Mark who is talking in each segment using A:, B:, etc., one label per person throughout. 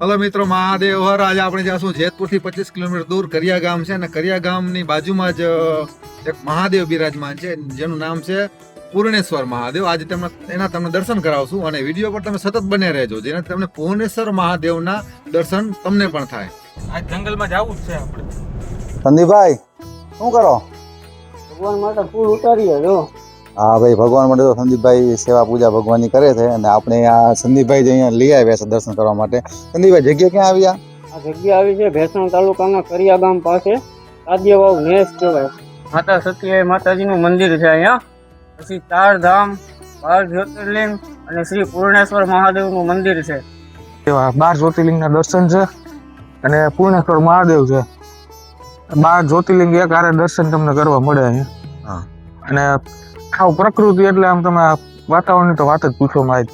A: Hello મિત્રો, મહાદેવ હર. આજે આપણે જાશું જેતપુરથી 25 કિલોમીટર દૂર કરિયા ગામ છે, અને કરિયા ગામની બાજુમાં જ એક મહાદેવ બિરાજમાન છે, જેનું નામ છે પૂર્ણેશ્વર મહાદેવ. આજે તમને દર્શન કરાવશું, અને વિડીયો પર તમે સતત બને રહેજો, જેનાથી તમને પૂર્ણેશ્વર મહાદેવના દર્શન તમને પણ થાય.
B: આ જંગલમાં જવું જ છે આપણે.
C: સંદીપભાઈ શું કરો?
D: ભગવાન માટે ફૂલ ઉતારીએ જો.
C: હા ભાઈ, ભગવાન માટે તો સંદીપભાઈ સેવા પૂજા ભગવાનની કરે છે, અને આપણે આ સંદીપભાઈ જ અહીંયા લઈ આવ્યા છે દર્શન કરવા માટે. સંદીપભાઈ, જગ્યા ક્યાં આવ્યા?
D: આ જગ્યા આવી છે ભેસાણ તાલુકાના કરિયા ગામ પાસે સાદિયાવાવ નેસ કહેવાય. માતા સતીય માતાજીનું મંદિર છે અહીંયા. પછી 4 ધામ, 12 જ્યોતિર્લિંગ અને શ્રી પૂર્ણેશ્વર મહાદેવનું મંદિર છે.
B: એવા 12 જ્યોતિર્લિંગના દર્શન છે અને પૂર્ણેશ્વર મહાદેવ છે. 12 જ્યોતિર્લિંગ એક હારે દર્શન તમને કરવા મળે અહીંયા.
C: હા.
B: અને આવ પ્રકૃતિ એટલે આમ તમે વાતાવરણની તો વાત જ પૂછો માં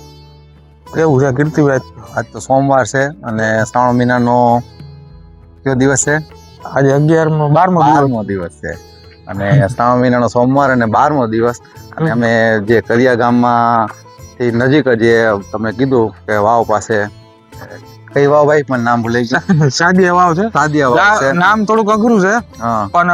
B: એવું છે. કીર્તિભાઈ,
C: આજ તો સોમવાર છે અને શ્રાવણ મહિનાનો કયો દિવસ છે?
B: આજે 12મો
C: દિવસ છે, અને શ્રાવણ મહિનાનો સોમવાર અને 12મો દિવસ. અને અમે જે કરિયા ગામમાં થી નજીક જ જે તમે કીધું કે વાવ પાસે, કઈ વાવ ભાઈ? પણ નામ ભૂલાઈ ગયું.
B: સાદિયા વાવ છે.
C: સાદિયા વાવ છે.
B: નામ થોડુંક અઘરું છે
C: હા,
B: પણ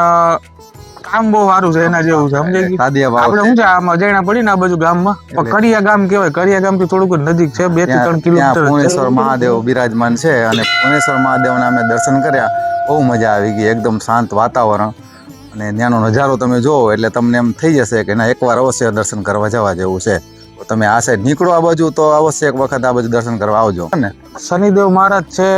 B: કામ બહુ સારું છે એના જેવું છે. સમજાય ગયું?
C: સાદિયા વાવ
B: આપણે શું છે આમાં જણા પડી ને આ બાજુ ગામમાં પણ કરિયા ગામ કહેવાય. કરિયા ગામ થી થોડુંક નજીક છે, 2 થી 3
C: ત્યાં
B: કિલોમીટર.
C: પૂર્ણેશ્વર મહાદેવ બિરાજમાન છે, અને પૂર્ણેશ્વર મહાદેવના અમે દર્શન કર્યા. બહુ મજા આવી ગઈ, એકદમ શાંત વાતાવરણ, અને ત્યાંનો નજારો તમે જોવો એટલે તમને એમ થઈ જશે કે ના, એકવાર અવશ્ય દર્શન કરવા જવા જેવું છે. તો તમે આ સાઈડ નીકળો આ બાજુ, તો અવશ્ય એક વખત આ બાજુ દર્શન કરવા આવજો ને.
B: શનિદેવ મહારાજ છે,